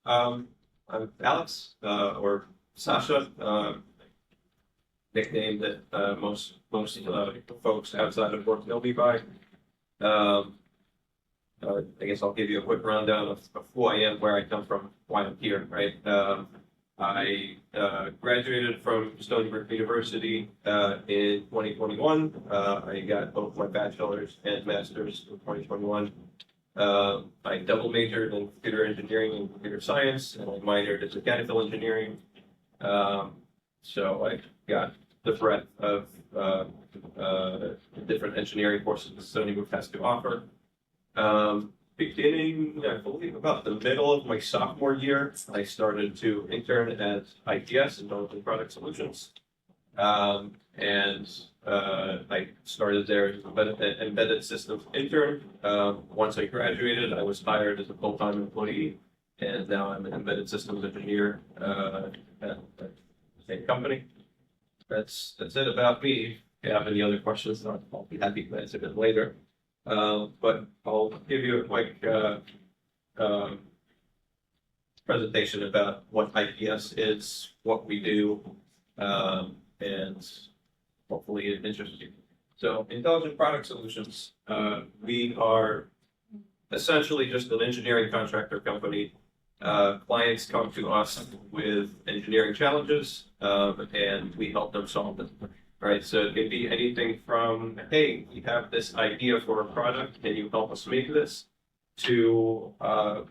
I'm Alex, or Sasha, nickname that most folks outside of work know me by. Um, I guess I'll give you a quick rundown of who I am, where I come from, why I'm here, right? I graduated from Stony Brook University in 2021. I got both my bachelor's and master's in 2021. I double majored in computer engineering and computer science, and I minored in mechanical engineering. So I got the breadth of different engineering courses that Stony Brook has to offer. Beginning, I believe, about the middle of my sophomore year, I started to intern at IPS, Intelligent Product Solutions. I started there as an embedded systems intern. Once I graduated, I was hired as a full-time employee, and now I'm an embedded systems engineer at the same company. That's it about me. If you have any other questions, I'll be happy to answer them later. But I'll give you a quick presentation about what IPS is, what we do, and hopefully it interests you. So, Intelligent Product Solutions, we are essentially just an engineering contractor company. Clients come to us with engineering challenges, and we help them solve them. Right, so it could be anything from, hey, we have this idea for a product, can you help us make this? To,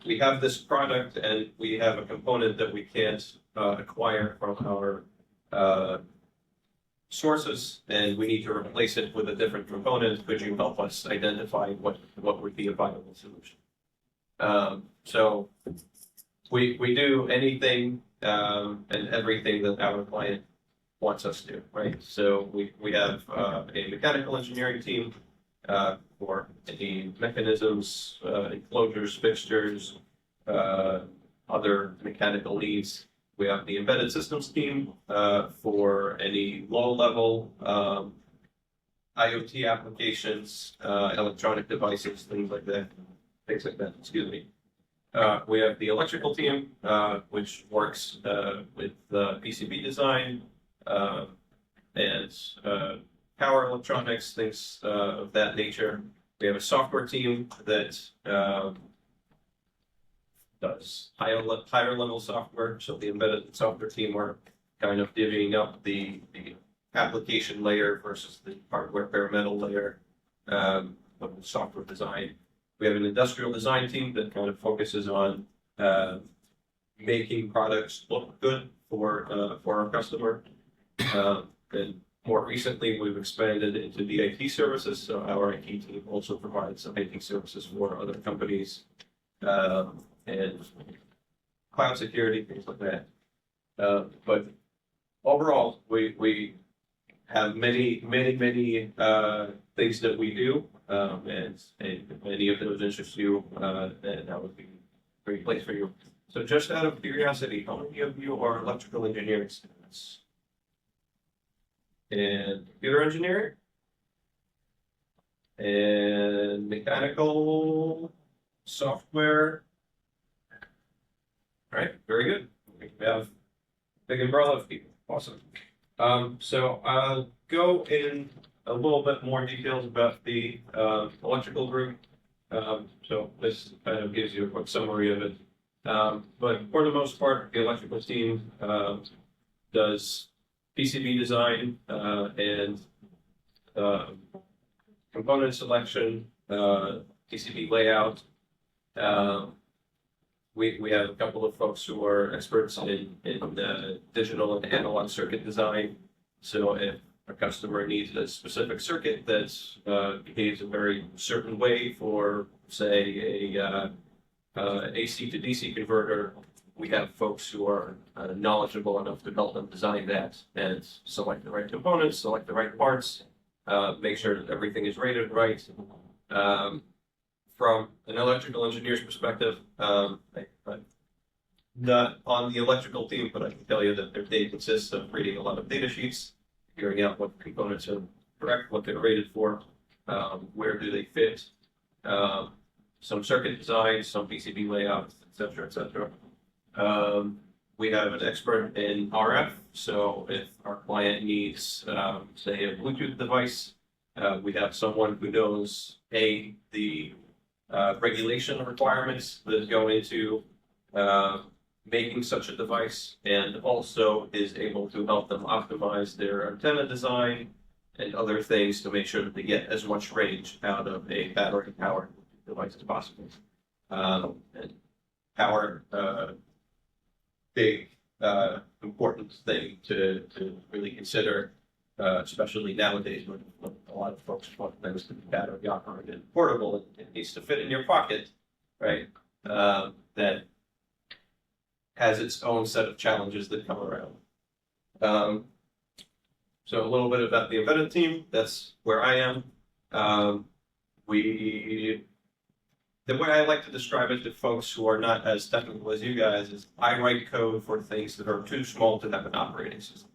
we have this product and we have a component that we can't acquire from our sources, and we need to replace it with a different component. Could you help us identify what would be a viable solution? So we do anything and everything that our client wants us to, right? So we have a mechanical engineering team for any mechanisms, enclosures, fixtures, other mechanical needs. We have the embedded systems team for any low-level IoT applications, electronic devices, things like that. Excuse me. We have the electrical team, which works with PCB design, and power electronics, things of that nature. We have a software team that does higher level software. So the embedded software team are kind of divvying up the application layer versus the hardware bare metal layer of the software design. We have an industrial design team that kind of focuses on making products look good for our customer. And more recently, we've expanded into the IT services. So our IT team also provides IT services for other companies and cloud security, things like that. But overall, we have many things that we do, and many of those interest you, and that would be a great place for you. So just out of curiosity, how many of you are electrical engineering students? And computer engineering? And mechanical software? All right, very good. We have a big umbrella of people. Awesome. So I'll go in a little bit more details about the electrical group. So this kind of gives you a quick summary of it. But for the most part, the electrical team does PCB design and component selection, PCB layout. We have a couple of folks who are experts in digital and analog circuit design. So if a customer needs a specific circuit that behaves a very certain way for, say, an AC to DC converter, we have folks who are knowledgeable enough to help them design that and select the right components, select the right parts, make sure that everything is rated right. From an electrical engineer's perspective, I'm not on the electrical team, but I can tell you that their day consists of reading a lot of data sheets, figuring out what components are correct, what they're rated for, where do they fit, some circuit design, some PCB layouts, etc., etc. We have an expert in RF, so if our client needs, say, a Bluetooth device, we have someone who knows the regulation requirements that go into making such a device, and also is able to help them optimize their antenna design and other things to make sure that they get as much range out of a battery-powered device as possible. And power, big important thing to really consider, especially nowadays when a lot of folks want things to be battery operated and portable. It needs to fit in your pocket, right? That has its own set of challenges that come around. So a little bit about the embedded team. That's where I am. The way I like to describe it to folks who are not as technical as you guys is I write code for things that are too small to have an operating system.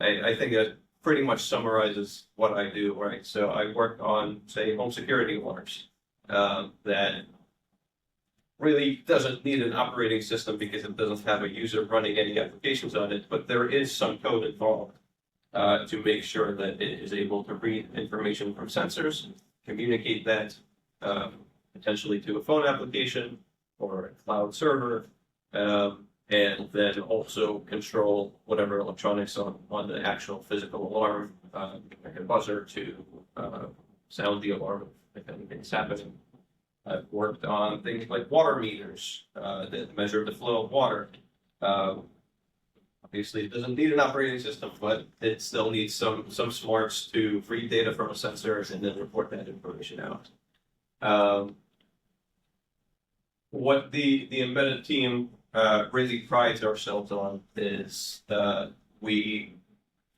I think that pretty much summarizes what I do, right? So I work on, say, home security alarms that really doesn't need an operating system because it doesn't have a user running any applications on it, but there is some code involved to make sure that it is able to read information from sensors, communicate that potentially to a phone application or a cloud server, and then also control whatever electronics on the actual physical alarm, like a buzzer to sound the alarm if anything's happening. I've worked on things like water meters that measure the flow of water. Obviously, it doesn't need an operating system, but it still needs some smarts to read data from a sensor and then report that information out. What the embedded team really prides ourselves on is we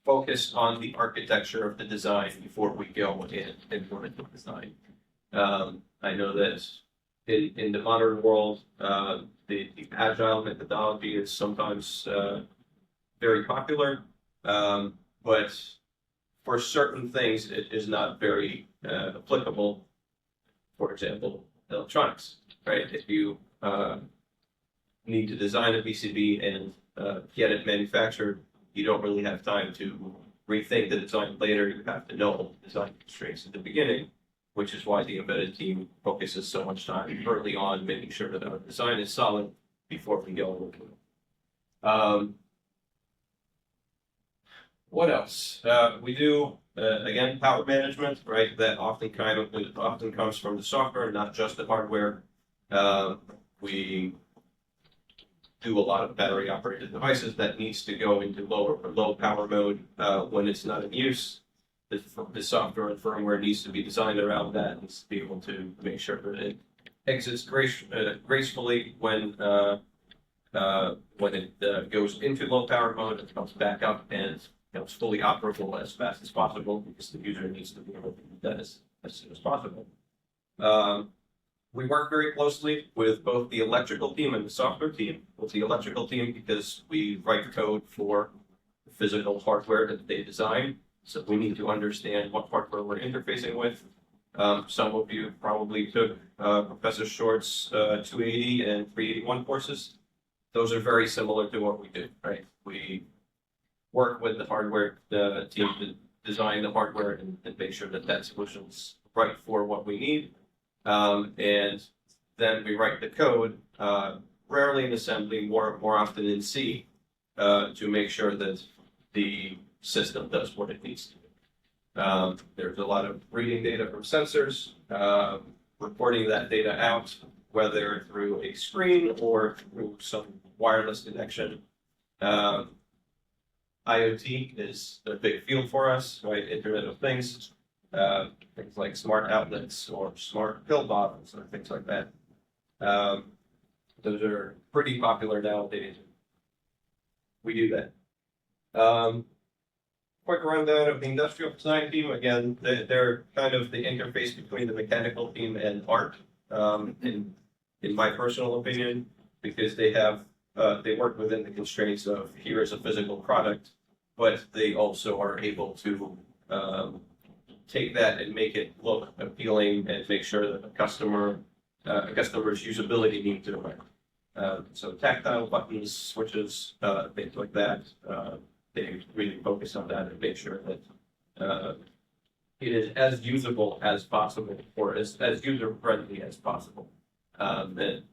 focus on the architecture of the design before we go and implement the design. I know that in the modern world, the agile methodology is sometimes very popular, but for certain things, it is not very applicable. For example, electronics, right? If you need to design a PCB and get it manufactured, you don't really have time to rethink the design later. You have to know the design constraints at the beginning, which is why the embedded team focuses so much time early on, making sure that our design is solid before we go. What else? We do, again, power management, right? That often comes from the software, not just the hardware. We do a lot of battery operated devices that needs to go into low power mode when it's not in use. The software and firmware needs to be designed around that, needs to be able to make sure that it exits gracefully when it goes into low power mode and comes back up and becomes fully operable as fast as possible because the user needs to be able to do that as soon as possible. We work very closely with both the electrical team and the software team. With the electrical team because we write code for the physical hardware that they design. So we need to understand what hardware we're interfacing with. Some of you probably took Professor Short's 280 and 381 courses. Those are very similar to what we do, right? We work with the hardware team to design the hardware and make sure that that solution's right for what we need. And then we write the code, rarely in assembly, more often in C, to make sure that the system does what it needs to do. There's a lot of reading data from sensors, reporting that data out, whether through a screen or through some wireless connection. IoT is a big field for us, right? Internet of Things, things like smart outlets or smart pill bottles or things like that. Those are pretty popular nowadays. We do that. Quick rundown of the industrial design team. Again, they're kind of the interface between the mechanical team and art, in my personal opinion, because they work within the constraints of here is a physical product, but they also are able to take that and make it look appealing and make sure that the customer's usability needs are met. So tactile buttons, switches, things like that. They really focus on that and make sure that it is as usable as possible, or as user friendly as possible. And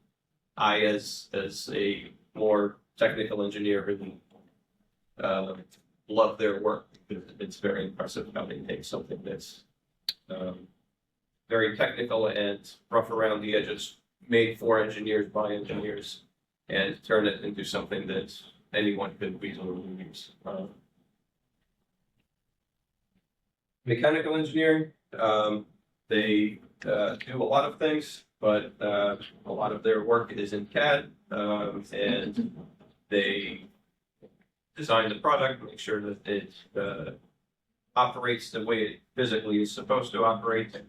I, as a more technical engineer, really love their work because it's very impressive how they take something that's very technical and rough around the edges, made for engineers by engineers, and turn it into something that anyone could reasonably use. Mechanical engineering, they do a lot of things, but a lot of their work is in CAD, and they design the product, make sure that it operates the way it physically is supposed to operate.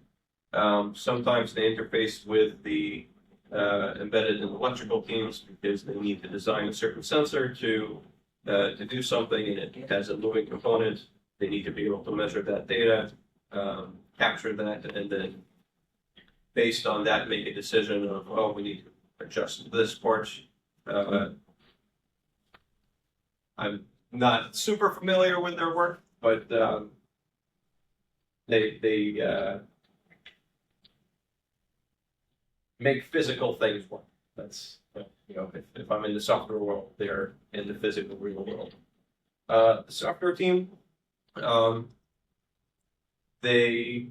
Sometimes they interface with the embedded and electrical teams because they need to design a certain sensor to do something, and it has a moving component. They need to be able to measure that data, capture that, and then based on that, make a decision of, oh, we need to adjust this port. I'm not super familiar with their work, but they make physical things work. That's, if I'm in the software world, they're in the physical real world. The software team, they,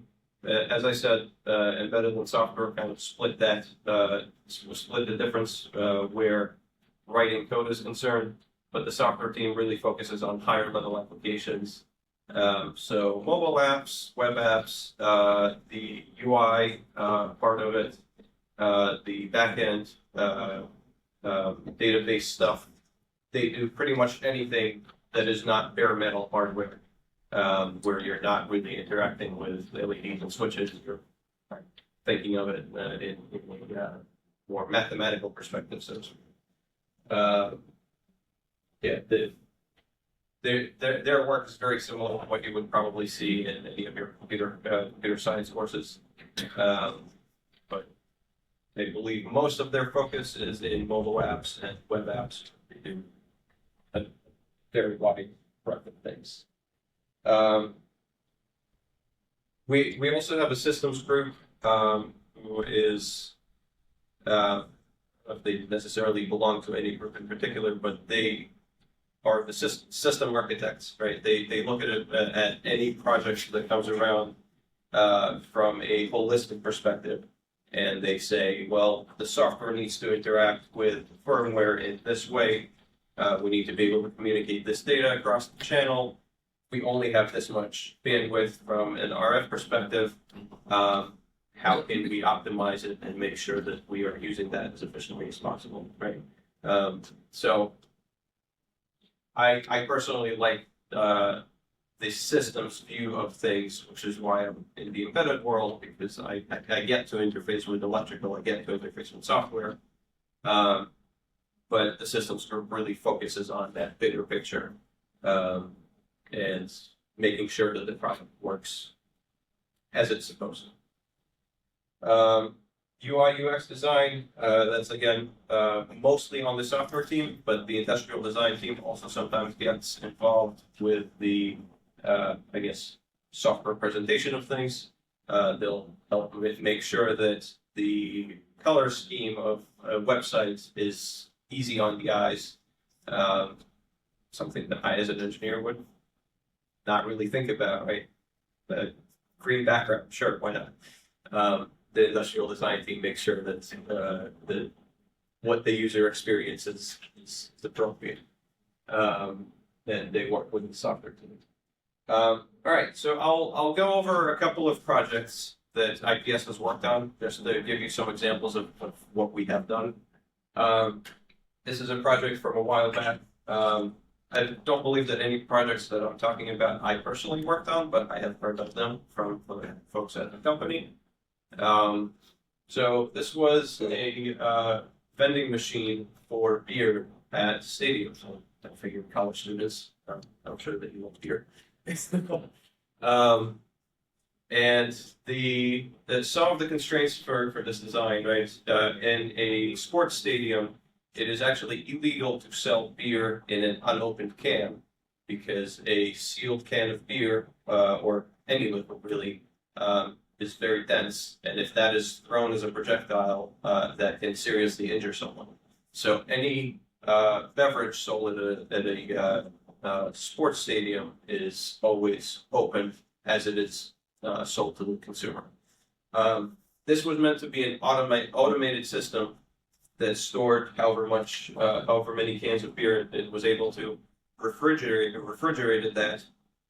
as I said, embedded and software kind of split that, split the difference where writing code is concerned, but the software team really focuses on higher level applications. So mobile apps, web apps, the UI part of it, the backend database stuff. They do pretty much anything that is not bare metal hardware, where you're not really interacting with LEDs and switches. You're thinking of it in a more mathematical perspective. So, yeah, their work is very similar to what you would probably see in any of your computer science courses. But they believe most of their focus is in mobile apps and web apps. They do a very wide breadth of things. We also have a systems group who is if they necessarily belong to any group in particular, but they are the system architects, right? They look at it at any project that comes around from a holistic perspective, and they say, well, the software needs to interact with firmware in this way. We need to be able to communicate this data across the channel. We only have this much bandwidth from an RF perspective. How can we optimize it and make sure that we are using that as efficiently as possible, right? So I personally like the systems view of things, which is why I'm in the embedded world, because I get to interface with electrical, I get to interface with software. But the systems group really focuses on that bigger picture and making sure that the product works as it's supposed to. UI UX design, that's again mostly on the software team, but the industrial design team also sometimes gets involved with the, I guess, software presentation of things. They'll help make sure that the color scheme of a website is easy on the eyes, something that I as an engineer would not really think about, right? The green background, sure, why not? The industrial design team makes sure that what the user experience is appropriate. And they work with the software team. All right, so I'll go over a couple of projects that IPS has worked on, just to give you some examples of what we have done. This is a project from a while back. I don't believe that any projects that I'm talking about I personally worked on, but I have heard of them from folks at the company. So this was a vending machine for beer at stadiums. So I figured college students, I'm sure that you love beer. And some of the constraints for this design, right? In a sports stadium, it is actually illegal to sell beer in an unopened can, because a sealed can of beer, or any liquid really, is very dense, and if that is thrown as a projectile, that can seriously injure someone. So any beverage sold at a sports stadium is always open as it is sold to the consumer. This was meant to be an automated system that stored however many cans of beer it was able to, refrigerated that,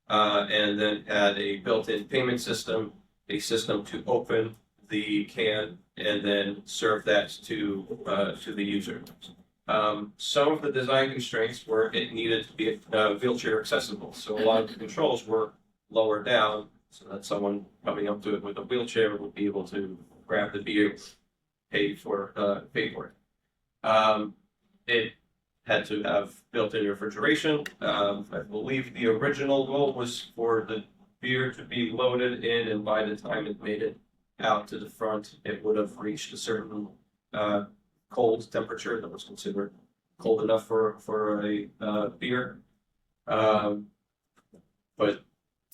and then had a built-in payment system, a system to open the can and then serve that to the user. Some of the design constraints were it needed to be wheelchair accessible, so a lot of the controls were lower down so that someone coming up to it with a wheelchair would be able to grab the beer, pay for it. It had to have built-in refrigeration. I believe the original goal was for the beer to be loaded in, and by the time it made it out to the front, it would have reached a certain cold temperature that was considered cold enough for a beer. But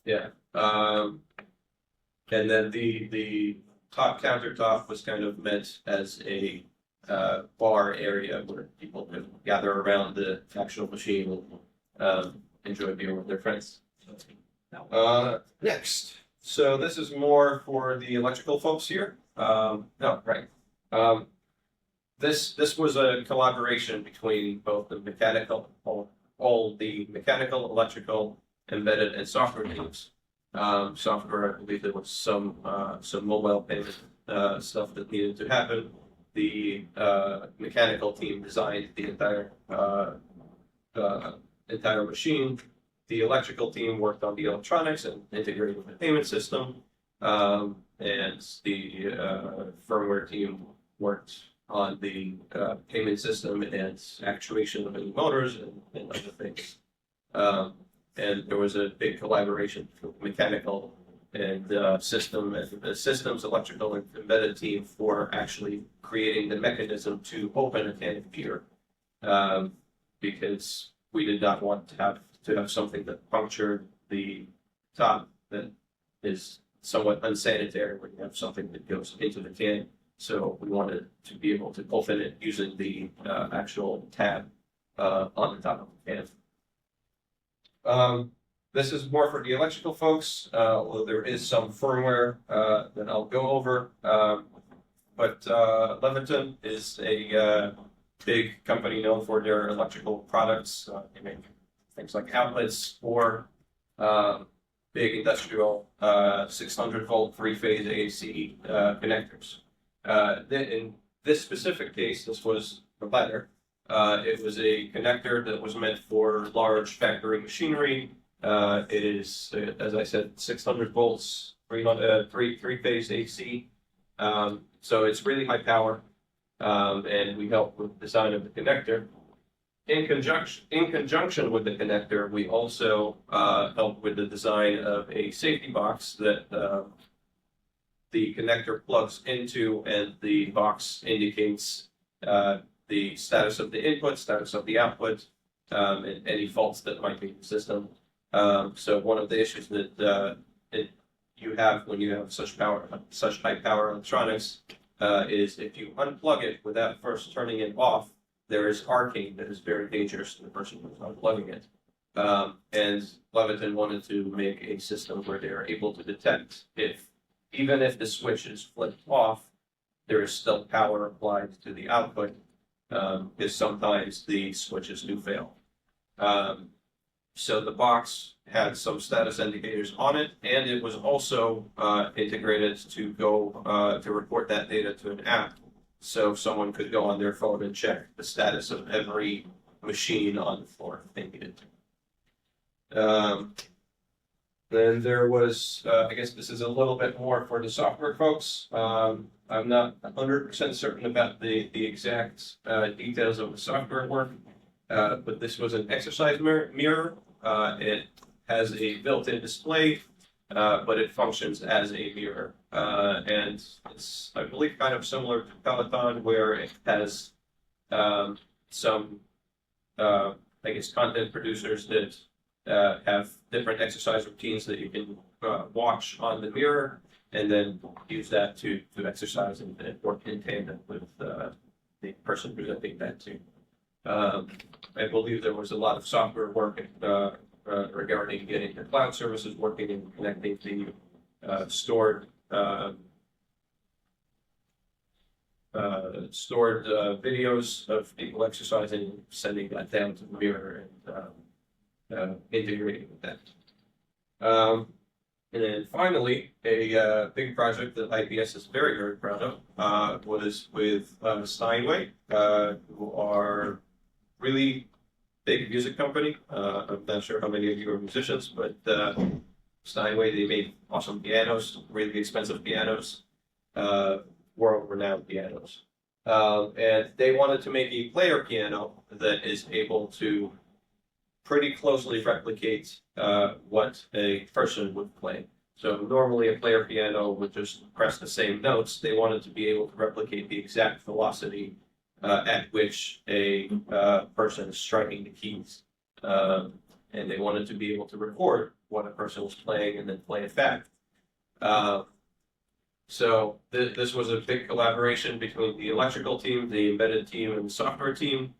yeah, and then the top countertop was kind of meant as a bar area where people could gather around the actual machine and enjoy beer with their friends. Next, so this is more for the electrical folks here. This was a collaboration between both the mechanical, all the mechanical, electrical, embedded, and software teams. Software, I believe there was some mobile payment stuff that needed to happen. The mechanical team designed the entire machine. The electrical team worked on the electronics and integrated the payment system, and the firmware team worked on the payment system and actuation of any motors and other things. And there was a big collaboration between mechanical and systems, electrical, and embedded team for actually creating the mechanism to open a can of beer, because we did not want to have something that punctured the top that is somewhat unsanitary when you have something that goes into the can. So we wanted to be able to open it using the actual tab on the top of the can. This is more for the electrical folks, although there is some firmware that I'll go over. But Leviton is a big company known for their electrical products. They make things like outlets or big industrial 600-volt three-phase AC connectors. In this specific case, this was the latter. It was a connector that was meant for large factory machinery. It is, as I said, 600 volts, three-phase AC. So it's really high power, and we help with the design of the connector. In conjunction with the connector, we also help with the design of a safety box that the connector plugs into, and the box indicates the status of the input, status of the output, and any faults that might be in the system. So one of the issues that you have when you have such high power electronics is if you unplug it without first turning it off, there is arcing that is very dangerous to the person who's unplugging it. And Leviton wanted to make a system where they're able to detect even if the switch is flipped off, there is still power applied to the output, because sometimes the switches do fail. So the box had some status indicators on it, and it was also integrated to go to report that data to an app. So someone could go on their phone and check the status of every machine on the floor if they needed to. Then there was, I guess this is a little bit more for the software folks. I'm not 100% certain about the exact details of the software work, but this was an exercise mirror. It has a built-in display, but it functions as a mirror. And it's, I believe, kind of similar to Peloton, where it has some, I guess, content producers that have different exercise routines that you can watch on the mirror, and then use that to exercise and work in tandem with the person presenting that to. I believe there was a lot of software work regarding getting the cloud services working and connecting the stored videos of people exercising, sending that down to the mirror and integrating with that. And then finally, a big project that IPS is very, very proud of was with Stony, who are really big music company. I'm not sure how many of you are musicians, but Stony, they made awesome pianos, really expensive pianos, world-renowned pianos. And they wanted to make a player piano that is able to pretty closely replicate what a person would play. So normally a player piano would just press the same notes. They wanted to be able to replicate the exact velocity at which a person is striking the keys. And they wanted to be able to record what a person was playing and then play it back. So this was a big collaboration between the electrical team, the embedded team, and the software team.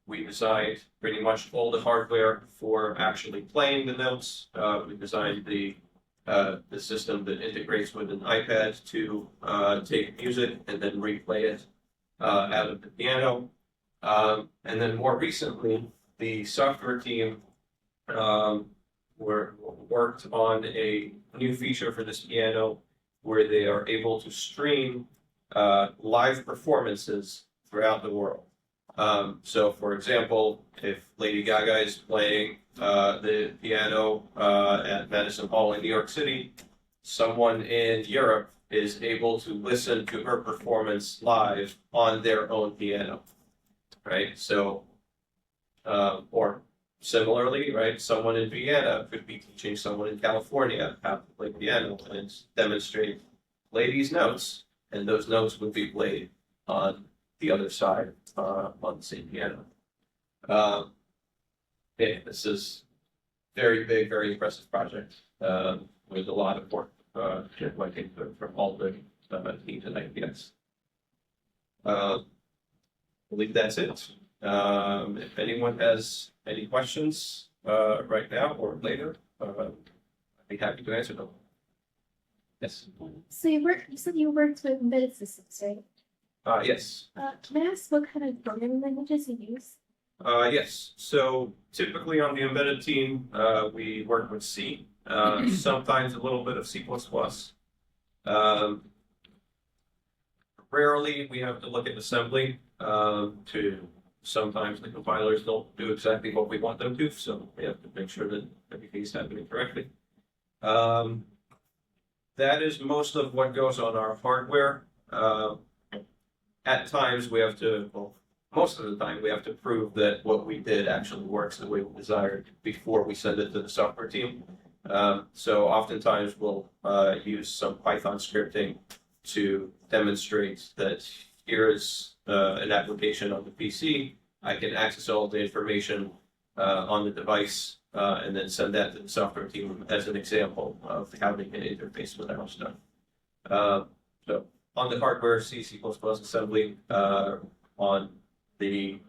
We designed pretty much all the hardware for actually playing the notes. We designed the system that integrates with an iPad to take music and then replay it out of the piano. And then more recently, the software team worked on a new feature for this piano where they are able to stream live performances throughout the world. So, for example, if Lady Gaga is playing the piano at Madison Hall in New York City, someone in Europe is able to listen to her performance live on their own piano, right? So, or similarly, right, someone in Vienna could be teaching someone in California how to play piano and demonstrate ladies' notes, and those notes would be played on the other side on the same piano. Yeah, this is very big, very impressive project with a lot of work I think from all the teams at IPS. I believe that's it. If anyone has any questions right now or later, I'd be happy to answer them. Yes. So you said you worked with embedded systems, right? Yes. Can I ask what kind of programming languages you use? Yes. So typically on the embedded team, we work with C, sometimes a little bit of C++. Rarely we have to look at assembly sometimes the compilers don't do exactly what we want them to, so we have to make sure that everything's happening correctly. That is most of what goes on our hardware. At times we have to, well, most of the time we have to prove that what we did actually works the way we desired before we send it to the software team. So oftentimes we'll use some Python scripting to demonstrate that here is an application on the PC. I can access all the information on the device and then send that to the software team as an example of how they can interface with our stuff. So on the hardware, C, C++ assembly, on the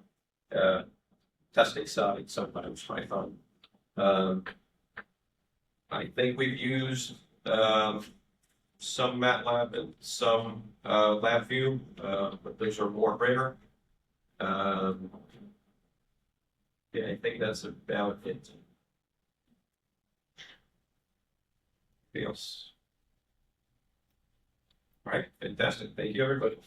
testing side, sometimes Python. I think we've used some MATLAB and some LabVIEW, but those are more rare. Yeah, I think that's about it. Anything else? All right, fantastic. Thank you, everybody.